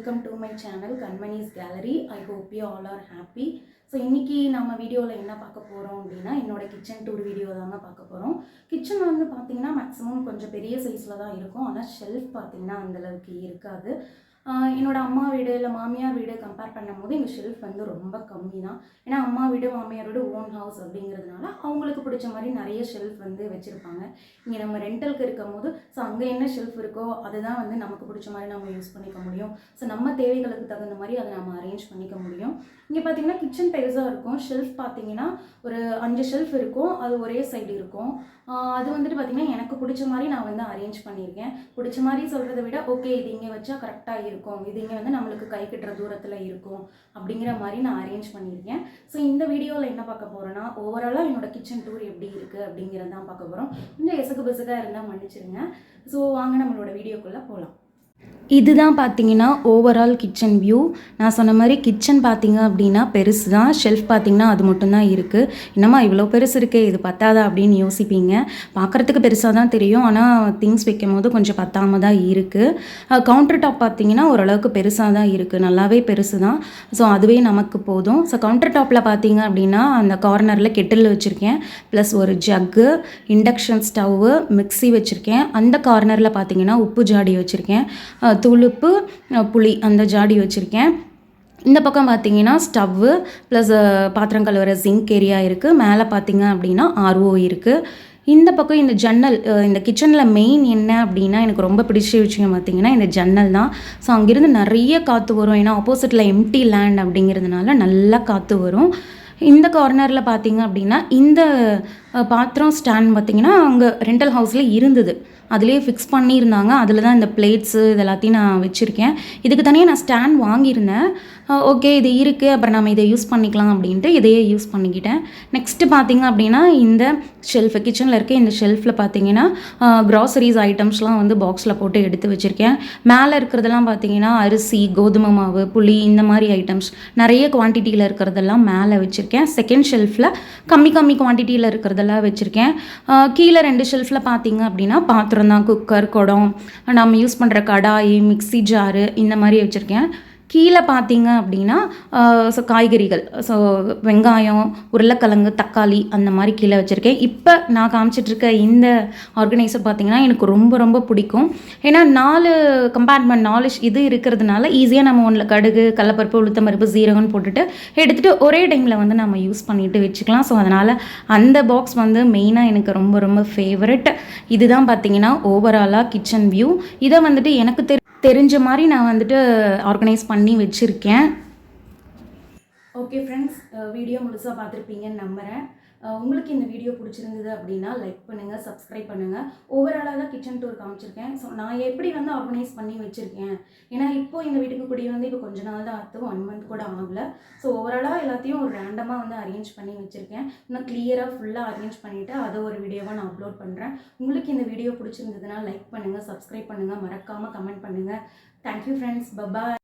welcome to my channel Kanmani's Gallery. I hope you all are happy. So இன்றைக்கி நம்ம வீடியோவில் என்ன பார்க்க போகிறோம் அப்படின்னா என்னோடய கிச்சன் டூர் வீடியோ தாங்க பார்க்க போகிறோம். கிச்சன் வந்து பார்த்திங்கன்னா மேக்ஸிமம் கொஞ்சம் பெரிய சைஸில் தான் இருக்கும். ஆனால் ஷெல்ஃப் பார்த்திங்கன்னா அந்தளவுக்கு இருக்காது. என்னோடய அம்மா வீடு இல்லை மாமியார் வீடு கம்பேர் பண்ணும்போது எங்கள் ஷெல்ஃப் வந்து ரொம்ப கம்மி தான். ஏன்னா அம்மா வீடு மாமியார் வீடு ஓன் ஹவுஸ் அப்படிங்கிறதுனால அவங்களுக்கு பிடிச்ச மாதிரி நிறைய ஷெல்ஃப் வந்து வச்சுருப்பாங்க. இங்கே நம்ம ரெண்டலுக்கு இருக்கும் போது ஸோ அங்கே என்ன ஷெல்ஃப் இருக்கோ அதுதான் வந்து நமக்கு பிடிச்ச மாதிரி நம்ம யூஸ் பண்ணிக்க முடியும். ஸோ நம்ம தேவைகளுக்கு தகுந்த மாதிரி அதை நம்ம அரேஞ்ச் பண்ணிக்க முடியும். இங்கே பார்த்திங்கன்னா கிச்சன் பெருசாக இருக்கும். ஷெல்ஃப் பார்த்திங்கன்னா ஒரு 5 ஷெல்ஃப் இருக்கும். அது ஒரே சைடு இருக்கும். அது வந்துட்டு பார்த்திங்கன்னா எனக்கு பிடிச்ச மாதிரி நான் வந்து அரேஞ்ச் பண்ணியிருக்கேன். பிடிச்ச மாதிரி சொல்கிறத விட ஓகே இது இங்கே வச்சா கரெக்டாக இருக்கும், இது இங்கே வந்து நம்மளுக்கு கை கட்டுற தூரத்தில் இருக்கும் அப்படிங்கிற மாதிரி நான் அரேஞ்ச் பண்ணியிருக்கேன். ஸோ இந்த வீடியோவில் என்ன பார்க்க போகிறேன்னா ஓவராலாக என்னோடய கிச்சன் டூர் எப்படி இருக்குது அப்படிங்கிறது தான் பார்க்க போகிறோம். கொஞ்சம் எசகு பெசகாக இருந்தால் மன்னிச்சிருங்க. ஸோ வாங்க நம்மளோட வீடியோக்குள்ளே போகலாம். இதுதான் பார்த்தீங்கன்னா ஓவரால் கிச்சன் வியூ. நான் சொன்ன மாதிரி கிச்சன் பார்த்தீங்க அப்படின்னா பெருசு தான். ஷெல்ஃப் பார்த்தீங்கன்னா அது மட்டும்தான் இருக்குது. என்னம்மா இவ்வளோ பெருசு இருக்குது, இது பத்தாதா அப்படின்னு யோசிப்பீங்க. பார்க்குறதுக்கு பெருசாக தான் தெரியும், ஆனால் திங்ஸ் வைக்கும் போது கொஞ்சம் பத்தாமல் தான் இருக்குது. கவுண்டர் டாப் பார்த்தீங்கன்னா ஓரளவுக்கு பெருசாக தான் இருக்குது, நல்லாவே பெருசு தான். ஸோ அதுவே நமக்கு போதும். ஸோ கவுண்டர் டாப்பில் பார்த்தீங்க அப்படின்னா அந்த கார்னரில் கெட்டில் வச்சுருக்கேன், ப்ளஸ் ஒரு ஜக்கு, இண்டக்ஷன் ஸ்டவ்வு, மிக்ஸி வச்சுருக்கேன். அந்த கார்னரில் பார்த்தீங்கன்னா உப்பு ஜாடி வச்சுருக்கேன், துளுப்பு, புளி அந்த ஜாடி வச்சுருக்கேன். இந்த பக்கம் பார்த்தீங்கன்னா ஸ்டவ்வு ப்ளஸ் பாத்திரம் கழுவுற ஜிங்க் ஏரியா இருக்குது. மேலே பார்த்தீங்க அப்படின்னா ஆர்ஓ இருக்குது. இந்த பக்கம் இந்த ஜன்னல், இந்த கிச்சனில் மெயின் என்ன அப்படின்னா எனக்கு ரொம்ப பிடிச்ச விஷயம் பார்த்திங்கன்னா இந்த ஜன்னல் தான். ஸோ அங்கேருந்து நிறைய காற்று வரும். ஏன்னா ஆப்போசிட்டில் எம்டி லேண்ட் அப்படிங்கிறதுனால நல்லா காற்று வரும். இந்த கார்னரில் பார்த்திங்க அப்படின்னா இந்த பாத்திரம் ஸ்டாண்ட் பார்த்திங்கன்னா அங்கே ரெண்டல் ஹவுஸில் இருந்தது, அதுலேயே ஃபிக்ஸ் பண்ணியிருந்தாங்க. அதில் தான் இந்த பிளேட்ஸு இது எல்லாத்தையும் நான் வச்சுருக்கேன். இதுக்கு தனியாக நான் ஸ்டாண்ட் வாங்கியிருந்தேன். ஓகே இது இருக்குது, அப்புறம் நம்ம இதை யூஸ் பண்ணிக்கலாம் அப்படின்ட்டு இதையே யூஸ் பண்ணிக்கிட்டேன். நெக்ஸ்ட்டு பார்த்திங்க அப்படின்னா இந்த ஷெல்ஃபு, கிச்சனில் இருக்க இந்த ஷெல்ஃபில் பார்த்திங்கன்னா க்ராசரிஸ் ஐட்டம்ஸ்லாம் வந்து பாக்ஸில் போட்டு எடுத்து வச்சுருக்கேன். மேலே இருக்கிறதெல்லாம் பார்த்திங்கன்னா அரிசி, கோதுமை மாவு, புளி இந்த மாதிரி ஐட்டம்ஸ் நிறைய குவான்டிட்டியில் இருக்கிறதெல்லாம் மேலே வச்சுருக்கேன். செகண்ட் ஷெல்ஃபில் கம்மி குவான்டிட்டியில் இருக்கிறதெல்லாம் வச்சுருக்கேன். கீழே 2 ஷெல்ஃபில் பார்த்திங்க அப்படின்னா பாத்திரம் தான், குக்கர், குடம், நம்ம யூஸ் பண்ணுற கடாய், மிக்ஸி ஜாரு இந்த மாதிரி வச்சுருக்கேன். கீழே பார்த்தீங்க அப்படின்னா ஸோ காய்கறிகள், ஸோ வெங்காயம், உருளைக்கிழங்கு, தக்காளி அந்த மாதிரி கீழே வச்சுருக்கேன். இப்போ நான் காமிச்சிட்ருக்க இந்த ஆர்கனைசர் பார்த்திங்கன்னா எனக்கு ரொம்ப பிடிக்கும். ஏன்னா 4 கம்பார்ட்மெண்ட் 4 இது இருக்கிறதுனால ஈஸியாக நம்ம ஒன்றில் கடுகு, கடலைப்பருப்பு, உளுத்தம்பருப்பு, சீரகம்னு போட்டுட்டு எடுத்துகிட்டு ஒரே டைமில் வந்து நம்ம யூஸ் பண்ணிவிட்டு வச்சுக்கலாம். ஸோ அதனால் அந்த பாக்ஸ் வந்து மெயினாக எனக்கு ரொம்ப ஃபேவரட். இதுதான் பார்த்திங்கன்னா ஓவராலாக கிச்சன் வியூ. இதை வந்துட்டு எனக்கு தெரிஞ்ச மாதிரி நான் வந்துட்டு ஆர்கனைஸ் பண்ணி வச்சுருக்கேன். ஓகே ஃப்ரெண்ட்ஸ், வீடியோ முழுசாக பார்த்துருப்பீங்கன்னு நம்புகிறேன். உங்களுக்கு இந்த வீடியோ பிடிச்சிருந்தது அப்படின்னா லைக் பண்ணுங்கள், சப்ஸ்கிரைப் பண்ணுங்கள். ஓவராலாக தான் கிச்சன் டூர் காமிச்சிருக்கேன். ஸோ நான் எப்படி வந்து ஆர்கனைஸ் பண்ணி வச்சுருக்கேன், ஏன்னா இப்போ எங்கள் வீட்டுக்கு கூடிய வந்து இப்போ கொஞ்ச நாள் தான் ஆகுது, 1 மந்த் கூட ஆகலை. ஸோ ஓவராலாக எல்லாத்தையும் ஒரு ரேண்டமாக வந்து அரேஞ்ச் பண்ணி வச்சுருக்கேன். இன்னும் கிளியராக ஃபுல்லாக அரேஞ்ச் பண்ணிவிட்டு அதை ஒரு வீடியோவாக நான் அப்லோட் பண்ணுறேன். உங்களுக்கு இந்த வீடியோ பிடிச்சிருந்ததுன்னா லைக் பண்ணுங்கள், சப்ஸ்கிரைப் பண்ணுங்கள், மறக்காமல் கமெண்ட் பண்ணுங்கள். Thank you friends, bye bye.